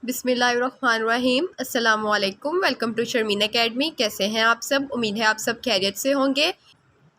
बिस्मिल्लाहिर्रहमानिर्रहीम। अस्सलामुअलैकुम। Welcome to Sharmeen academy. कैसे हैं आप सब? उम्मीद है आप सब खैरियत से होंगे।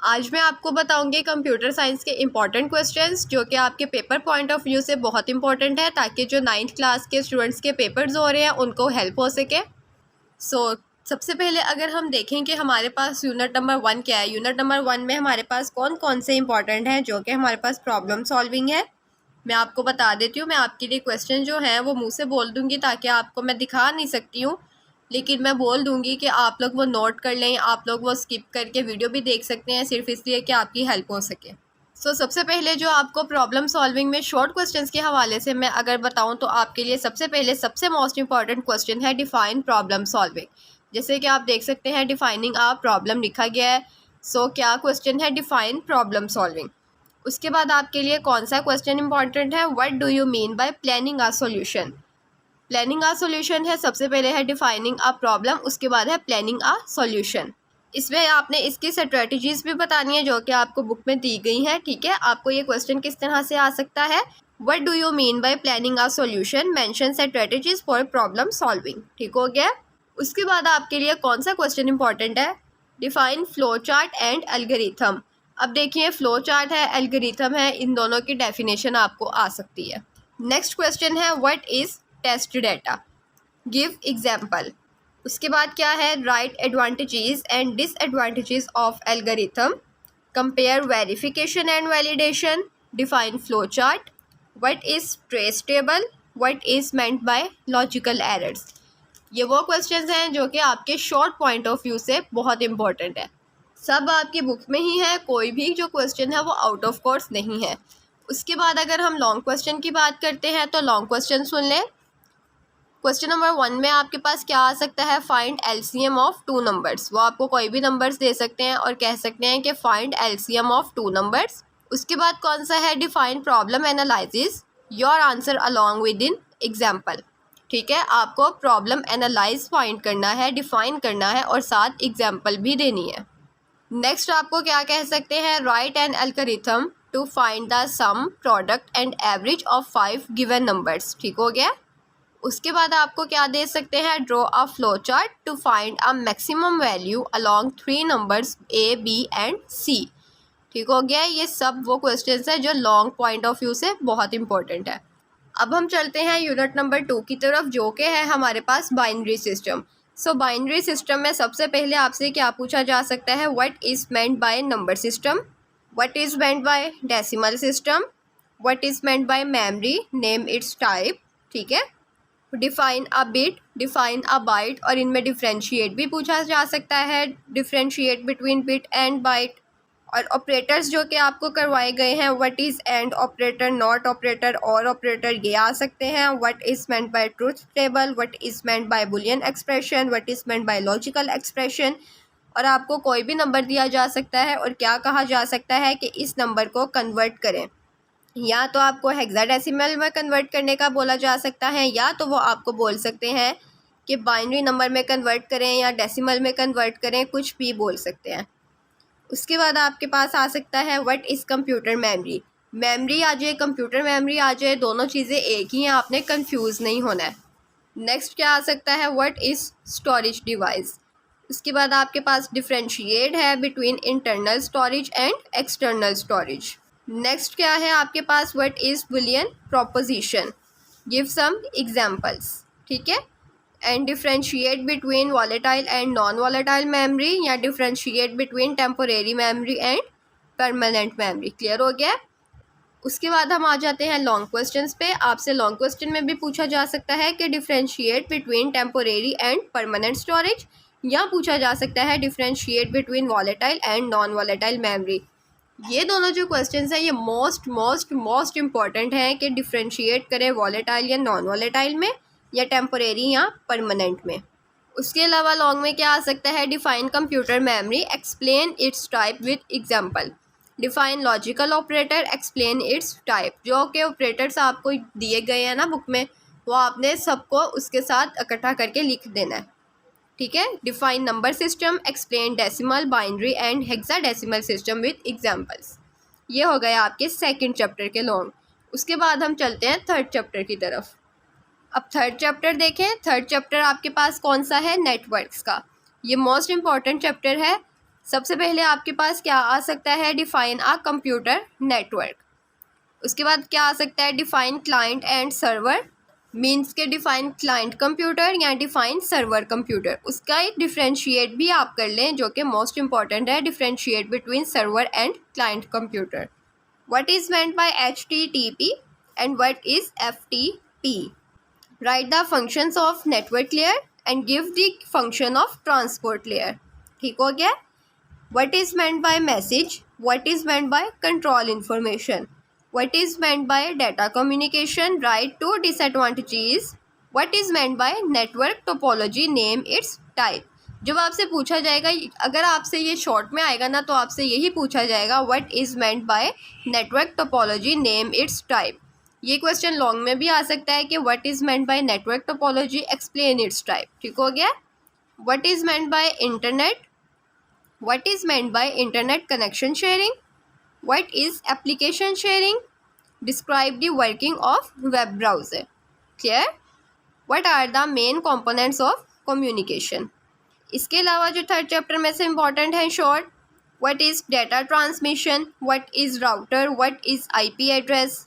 आज मैं आपको बताऊंगी कंप्यूटर साइंस के इम्पॉर्टेंट क्वेश्चंस जो कि आपके पेपर पॉइंट ऑफ व्यू से बहुत इंपॉर्टेंट है, ताकि जो 9th क्लास के स्टूडेंट्स के पेपर्स हो रहे हैं उनको हेल्प हो सके। सबसे पहले अगर हम देखें कि हमारे पास यूनिट नंबर 1 क्या है। यूनिट नंबर 1 में हमारे पास कौन कौन से इंपॉर्टेंट हैं जो कि हमारे पास प्रॉब्लम सॉल्विंग है, मैं आपको बता देती हूँ। मैं आपके लिए क्वेश्चन जो हैं वो मुंह से बोल दूँगी, ताकि आपको मैं दिखा नहीं सकती हूँ, लेकिन मैं बोल दूँगी कि आप लोग वो नोट कर लें। आप लोग वो स्किप करके वीडियो भी देख सकते हैं, सिर्फ इसलिए कि आपकी हेल्प हो सके। सबसे पहले जो आपको प्रॉब्लम सॉल्विंग में शॉर्ट क्वेश्चंस के हवाले से मैं अगर बताऊँ तो आपके लिए सबसे पहले सबसे मोस्ट इंपॉर्टेंट क्वेश्चन है डिफाइन प्रॉब्लम सॉल्विंग। जैसे कि आप देख सकते हैं डिफाइनिंग आ प्रॉब्लम लिखा गया है। क्या क्वेश्चन है डिफाइन प्रॉब्लम सॉल्विंग। उसके बाद आपके लिए कौन सा क्वेश्चन इंपॉर्टेंट है, what do you mean by planning a solution. Planning a solution है, सबसे पहले है डिफाइनिंग आ प्रॉब्लम, उसके बाद है प्लानिंग आ सॉल्यूशन। इसमें आपने इसकी स्ट्रेटजीज भी बतानी है जो कि आपको बुक में दी गई है। ठीक है, आपको ये क्वेश्चन किस तरह से आ सकता है, what do you mean by planning a solution, mention strategies for problem solving. ठीक हो गया। उसके बाद आपके लिए कौन सा क्वेश्चन इंपॉर्टेंट है, define flow chart and algorithm. अब देखिए, फ्लो चार्ट है, एल्गोरिथम है, इन दोनों की डेफिनेशन आपको आ सकती है। नेक्स्ट क्वेश्चन है what is test data, give example. उसके बाद क्या है, write advantages and disadvantages of algorithm, compare verification and validation, define flow chart, what is trace table, what is meant by logical errors. ये वो questions हैं जो कि आपके शॉर्ट पॉइंट ऑफ व्यू से बहुत इंपॉर्टेंट है। सब आपकी बुक में ही है, कोई भी जो क्वेश्चन है वो आउट ऑफ कोर्स नहीं है। उसके बाद अगर हम लॉन्ग क्वेश्चन की बात करते हैं तो लॉन्ग क्वेश्चन सुन लें। क्वेश्चन नंबर 1 में आपके पास क्या आ सकता है, find LCM of two numbers. वो आपको कोई भी नंबर्स दे सकते हैं और कह सकते हैं कि find LCM of two numbers. उसके बाद कौन सा है, define problem analysis, your answer along with in example. ठीक है, आपको प्रॉब्लम एनालाइज फाइंड करना है, डिफाइन करना है और साथ एग्जाम्पल भी देनी है। नेक्स्ट आपको क्या कह सकते हैं, write an algorithm to find the sum product and average of 5 given numbers. ठीक हो गया। उसके बाद आपको क्या दे सकते हैं, draw a flow chart to find a maximum value along 3 numbers A B and C. ठीक हो गया। ये सब वो क्वेश्चंस हैं जो लॉन्ग पॉइंट ऑफ व्यू से बहुत इंपॉर्टेंट है। अब हम चलते हैं यूनिट नंबर 2 की तरफ, जो कि है हमारे पास बाइनरी सिस्टम। बाइनरी सिस्टम में सबसे पहले आपसे क्या पूछा जा सकता है, what is meant by number system, what is meant by decimal system, what is meant by memory, name its type. ठीक है, define a bit, define a byte, और इनमें डिफ्रेंशिएट भी पूछा जा सकता है, differentiate between bit and byte. और ऑपरेटर्स जो कि आपको करवाए गए हैं, what is and operator, not operator, और ऑपरेटर, ये आ सकते हैं। What is meant by truth table, what is meant by Boolean expression, what is meant by logical expression. और आपको कोई भी नंबर दिया जा सकता है और क्या कहा जा सकता है कि इस नंबर को कन्वर्ट करें। या तो आपको हेक्साडेसिमल में कन्वर्ट करने का बोला जा सकता है, या तो वो आपको बोल सकते हैं कि बाइनरी नंबर में कन्वर्ट करें या डेसिमल में कन्वर्ट करें, कुछ भी बोल सकते हैं। उसके बाद आपके पास आ सकता है what is computer memory. Memory आ जाए, कंप्यूटर मेमोरी आ जाए, दोनों चीज़ें एक ही हैं, आपने कंफ्यूज नहीं होना है। नेक्स्ट क्या आ सकता है, व्हाट इज़ स्टोरेज डिवाइस। उसके बाद आपके पास डिफ्रेंशिएट है between internal storage and external storage. Next क्या है आपके पास, what is boolean proposition, give some examples. ठीक है, and differentiate between volatile and non volatile memory, या differentiate between temporary memory and permanent memory. Clear हो गया। उसके बाद हम आ जाते हैं लॉन्ग क्वेश्चंस पे। आपसे लॉन्ग क्वेश्चन में भी पूछा जा सकता है कि differentiate between temporary and permanent storage, या पूछा जा सकता है differentiate between volatile and non volatile memory. ये दोनों जो क्वेश्चंस हैं ये मोस्ट मोस्ट मोस्ट इंपॉर्टेंट हैं कि डिफ्रेंशिएट करें वॉलेटाइल या नॉन वॉलेटाइल में, या टेम्पोरेरी या परमानेंट में। उसके अलावा लॉन्ग में क्या आ सकता है, define computer memory, explain it's type with example, define logical operator, explain it's type. जो कि ऑपरेटर्स आपको दिए गए हैं ना बुक में, वो आपने सबको उसके साथ इकट्ठा करके लिख देना है। ठीक है, define number system, explain decimal, binary and hexadecimal system with examples. ये हो गया आपके सेकंड चैप्टर के लॉन्ग। उसके बाद हम चलते हैं थर्ड चैप्टर की तरफ। अब थर्ड चैप्टर देखें। थर्ड चैप्टर आपके पास कौन सा है? नेटवर्क्स का। ये मोस्ट इम्पॉर्टेंट चैप्टर है। सबसे पहले आपके पास क्या आ सकता है? Define a computer network. उसके बाद क्या आ सकता है? Define client and server. Means के डिफाइन क्लाइंट कंप्यूटर या डिफाइन सर्वर कंप्यूटर। उसका एक डिफ्रेंशिएट भी आप कर लें, जो कि मोस्ट इम्पॉर्टेंट है, differentiate between server and client computer. What is meant bye HTTP and what is FTP? Right the functions of network layer and give the function of transport layer. ठीक हो गया? What is meant by message? What is meant by control information? What is meant by data communication? Write two disadvantages. What is meant by network topology? Name its type. जब आपसे पूछा जाएगा, अगर आपसे ये शॉर्ट में आएगा ना, तो आपसे यही पूछा जाएगा what is meant by network topology? Name its type. ये क्वेश्चन लॉन्ग में भी आ सकता है कि what is meant by network topology? Explain its type. ठीक हो गया? What is meant by internet? What is meant by internet connection sharing? What is application sharing? Describe the working of web browser. Clear? What are the main components of communication? इसके अलावा जो third chapter में से important है short, what is data transmission? What is router? What is IP address?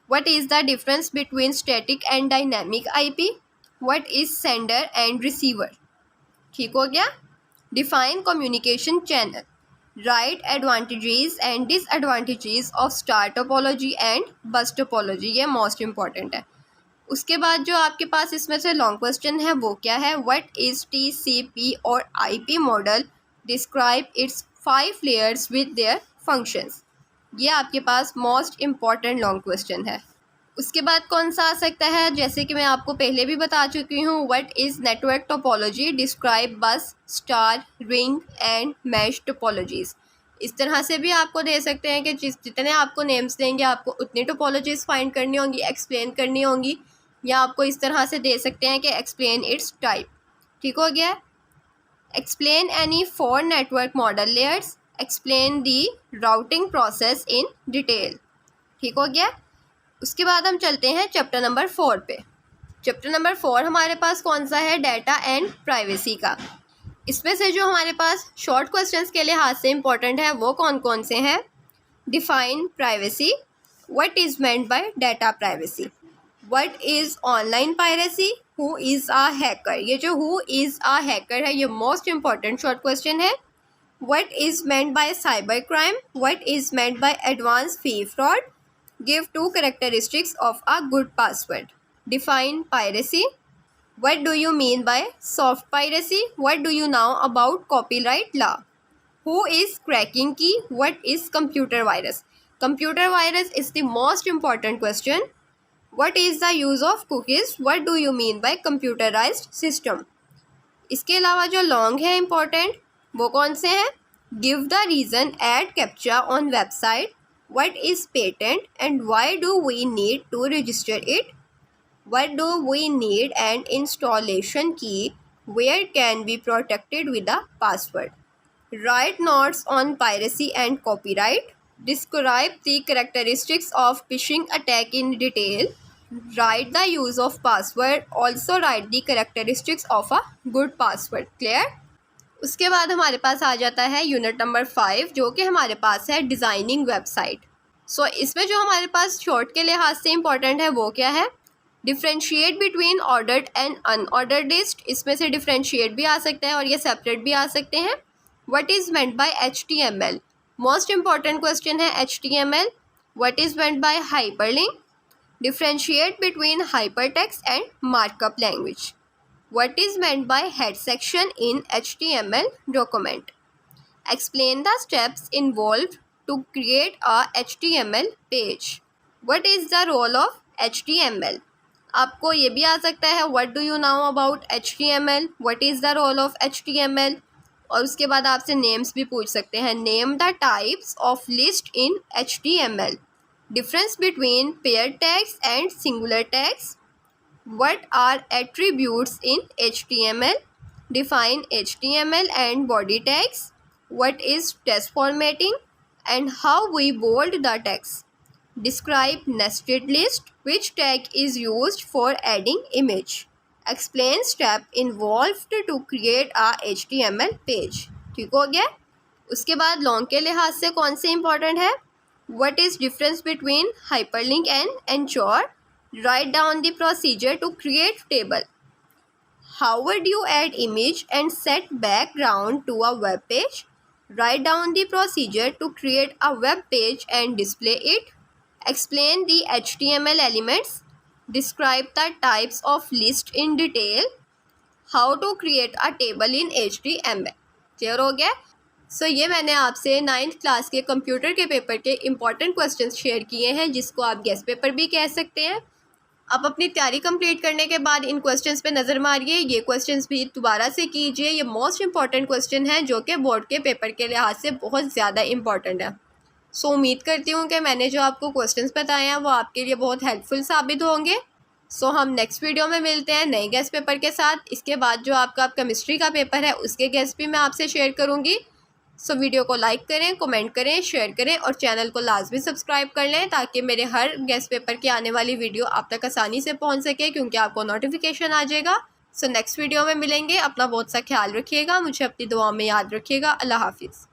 What is the difference between static and dynamic IP? What is sender and receiver? ठीक हो गया? Define communication channel. Write advantages and disadvantages of star topology and bus topology. ये most important है। उसके बाद जो आपके पास इसमें से लॉन्ग क्वेश्चन है वो क्या है? What is TCP और IP model? Describe its 5 layers with their functions. ये आपके पास मोस्ट इम्पॉर्टेंट लॉन्ग क्वेश्चन है। उसके बाद कौन सा आ सकता है? जैसे कि मैं आपको पहले भी बता चुकी हूँ, what is network topology? Describe bus, star, ring and mesh topologies. इस तरह से भी आपको दे सकते हैं कि जितने आपको नेम्स देंगे आपको उतनी टोपोलॉजीज़ फाइंड करनी होंगी, एक्सप्लेन करनी होंगी, या आपको इस तरह से दे सकते हैं कि एक्सप्लेन इट्स टाइप। ठीक हो गया? Explain any 4 network model layers. Explain the routing process in detail. ठीक हो गया? उसके बाद हम चलते हैं चैप्टर नंबर 4 पे। चैप्टर नंबर 4 हमारे पास कौन सा है? डाटा एंड प्राइवेसी का। इसमें से जो हमारे पास शॉर्ट क्वेश्चंस के लिहाज से इंपॉर्टेंट है वो कौन कौन से हैं? Define privacy. What is meant bye data privacy? What is online piracy? Who is a hacker? ये जो हु इज अ हैकर है ये मोस्ट इम्पॉर्टेंट शॉर्ट क्वेश्चन है। What is meant bye cyber crime? What is meant bye advance fee fraud? Give 2 characteristics of a good password. Define piracy. What do you mean by soft piracy? What do you know about copyright law? Who is cracking key? What is computer virus? Computer virus is the most important question. What is the use of cookies? What do you mean by computerized system? इसके अलावा जो long है important वो कौन से हैं? Give the reason, add captcha on website. What is patent and why do we need to register it? What do we need an installation key? Where can be protected with a password? Write notes on piracy and copyright. Describe the characteristics of phishing attack in detail. Write the use of password. Also write the characteristics of a good password. Clear? उसके बाद हमारे पास आ जाता है unit number 5 जो कि हमारे पास है designing website. सो इसमें जो हमारे पास शॉर्ट के लिहाज से इम्पॉर्टेंट है वो क्या है? Differentiate between ordered and unordered list. इसमें से डिफ्रेंशिएट भी आ सकता है और ये सेपरेट भी आ सकते हैं। What is meant by HTML? Most important question है HTML। What is meant by hyperlink? Differentiate between hypertext and markup language. What is meant by head section in HTML document? Explain the steps involved to create a HTML page. What is the role of HTML? आपको ये भी आ सकता है What do you know about HTML? What is the role of HTML? और उसके बाद आपसे names भी पूछ सकते हैं। Name the types of list in HTML. Difference between paired tags and singular tags. What are attributes in HTML? Define HTML and body tags. What is text formatting and how we bold the text? Describe nested list. Which tag is used for adding image? Explain step involved to create a HTML page. ठीक हो गया। उसके बाद long के लिहाज से कौन से इंपॉर्टेंट है? What is difference between hyperlink and anchor? Write down the procedure to create table. How would you add image and set background to a web page? Write down the procedure to create a web page and display it. Explain the HTML elements. Describe the types of list in detail. How to create a table in HTML. Clear हो गया? सो ये मैंने आपसे 9th class के computer के paper के important questions share किए हैं, जिसको आप गेस्ट पेपर भी कह सकते हैं। अब अपनी तैयारी कंप्लीट करने के बाद इन क्वेश्चंस पे नज़र मारिए। ये क्वेश्चंस भी दोबारा से कीजिए। ये मोस्ट इम्पॉर्टेंट क्वेश्चन है जो कि बोर्ड के पेपर के लिहाज से बहुत ज़्यादा इम्पॉर्टेंट है। सो उम्मीद करती हूँ कि मैंने जो आपको क्वेश्चंस बताए हैं वो आपके लिए बहुत हेल्पफुल साबित होंगे। सो हम नेक्स्ट वीडियो में मिलते हैं नए गेस्ट पेपर के साथ। इसके बाद जो आपका केमिस्ट्री का पेपर है उसके गेस्ट भी मैं आपसे शेयर करूँगी। सो वीडियो को लाइक करें, कमेंट करें, शेयर करें और चैनल को लाजमी सब्सक्राइब कर लें ताकि मेरे हर गेस्ट पेपर की आने वाली वीडियो आप तक आसानी से पहुंच सके, क्योंकि आपको नोटिफिकेशन आ जाएगा। सो नेक्स्ट वीडियो में मिलेंगे। अपना बहुत सा ख्याल रखिएगा, मुझे अपनी दुआ में याद रखिएगा। अल्लाह हाफिज़।